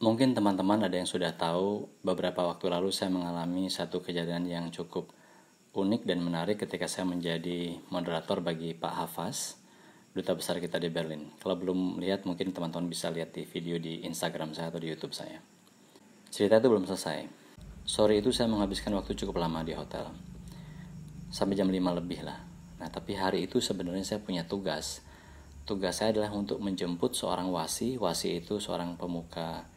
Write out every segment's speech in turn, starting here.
Mungkin teman-teman ada yang sudah tahu, beberapa waktu lalu saya mengalami satu kejadian yang cukup unik dan menarik ketika saya menjadi moderator bagi Pak Hafaz, duta besar kita di Berlin. Kalau belum lihat, mungkin teman-teman bisa lihat di video di Instagram saya atau di YouTube saya. Cerita itu belum selesai. Sore itu saya menghabiskan waktu cukup lama di hotel, sampai jam 5 lebih lah. Nah, tapi hari itu sebenarnya saya punya tugas. Tugas saya adalah untuk menjemput seorang wasi. Wasi itu seorang pemuka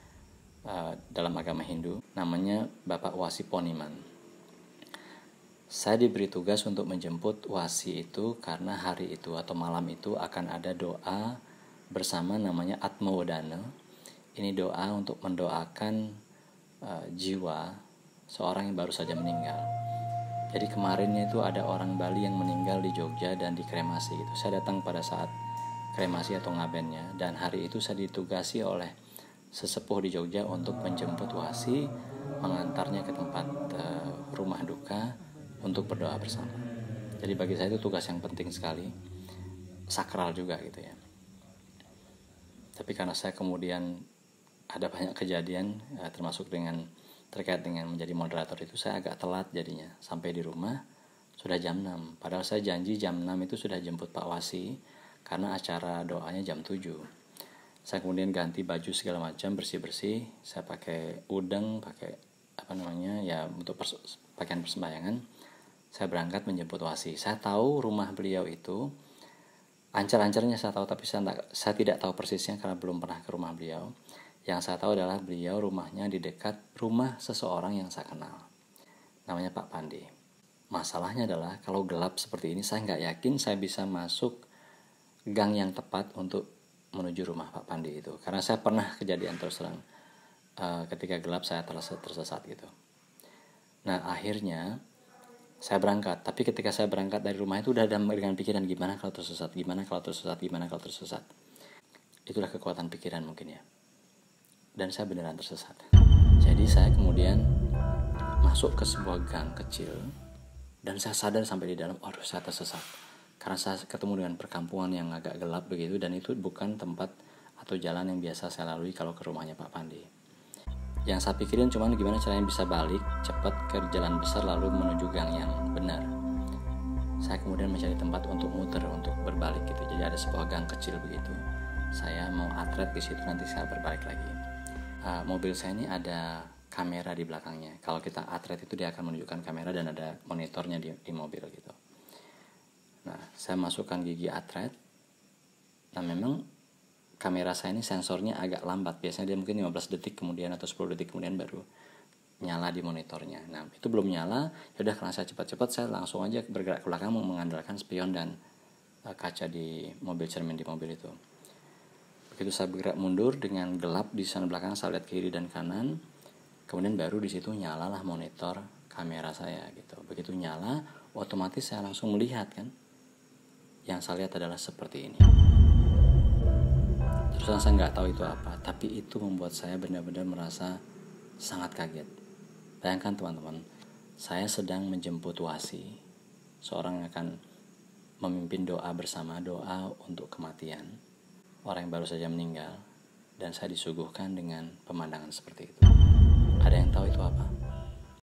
dalam agama Hindu, namanya Bapak Wasi Poniman. Saya diberi tugas untuk menjemput wasi itu karena hari itu atau malam itu akan ada doa bersama namanya Atmawodana. Ini doa untuk mendoakan jiwa seorang yang baru saja meninggal. Jadi kemarinnya itu ada orang Bali yang meninggal di Jogja dan dikremasi gitu. Saya datang pada saat kremasi atau ngabennya, dan hari itu saya ditugasi oleh sesepuh di Jogja untuk menjemput wasi, mengantarnya ke tempat rumah duka untuk berdoa bersama. Jadi bagi saya itu tugas yang penting sekali, sakral juga gitu ya. Tapi karena saya kemudian ada banyak kejadian termasuk terkait dengan menjadi moderator itu, saya agak telat jadinya. Sampai di rumah sudah jam 6. Padahal saya janji jam 6 itu sudah jemput Pak Wasi karena acara doanya jam 7. Saya kemudian ganti baju segala macam, bersih-bersih. Saya pakai udeng, pakai untuk pakaian persembahyangan. Saya berangkat menjemput wasi. Saya tahu rumah beliau itu, ancar-ancarnya saya tahu, tapi saya tidak tahu persisnya karena belum pernah ke rumah beliau. Yang saya tahu adalah beliau rumahnya di dekat rumah seseorang yang saya kenal, namanya Pak Pandi. Masalahnya adalah kalau gelap seperti ini, saya nggak yakin saya bisa masuk gang yang tepat untuk menuju rumah Pak Pandi itu, karena saya pernah kejadian terus terang ketika gelap saya tersesat gitu. Nah, akhirnya saya berangkat, tapi ketika saya berangkat dari rumah itu udah ada dengan pikiran gimana kalau tersesat. Itulah kekuatan pikiran mungkin ya. Dan saya beneran tersesat. Jadi saya kemudian masuk ke sebuah gang kecil dan saya sadar sampai di dalam, aduh saya tersesat. Karena saya ketemu dengan perkampungan yang agak gelap begitu, dan itu bukan tempat atau jalan yang biasa saya lalui kalau ke rumahnya Pak Pandi. Yang saya pikirin cuman gimana caranya bisa balik cepat ke jalan besar lalu menuju gang yang benar. Saya kemudian mencari tempat untuk muter, untuk berbalik gitu. Jadi ada sebuah gang kecil begitu. Saya mau atret di situ, nanti saya berbalik lagi. Mobil saya ini ada kamera di belakangnya. Kalau kita atret itu dia akan menunjukkan kamera dan ada monitornya di mobil gitu. Nah, saya masukkan gigi atret. Nah, memang kamera saya ini sensornya agak lambat. Biasanya dia mungkin 15 detik kemudian atau 10 detik kemudian baru nyala di monitornya. Nah, itu belum nyala. Yaudah, karena saya cepat-cepat, saya langsung aja bergerak ke belakang mengandalkan spion dan kaca di mobil, cermin di mobil itu. Begitu saya bergerak mundur dengan gelap di sana belakang, saya lihat kiri dan kanan. Kemudian baru di situ nyalalah monitor kamera saya gitu. Begitu nyala, otomatis saya langsung melihat kan. Yang saya lihat adalah seperti ini. Terus saya nggak tahu itu apa, tapi itu membuat saya benar-benar merasa sangat kaget. Bayangkan teman-teman, saya sedang menjemput wasi, seorang yang akan memimpin doa bersama, doa untuk kematian, orang yang baru saja meninggal, dan saya disuguhkan dengan pemandangan seperti itu. Ada yang tahu itu apa?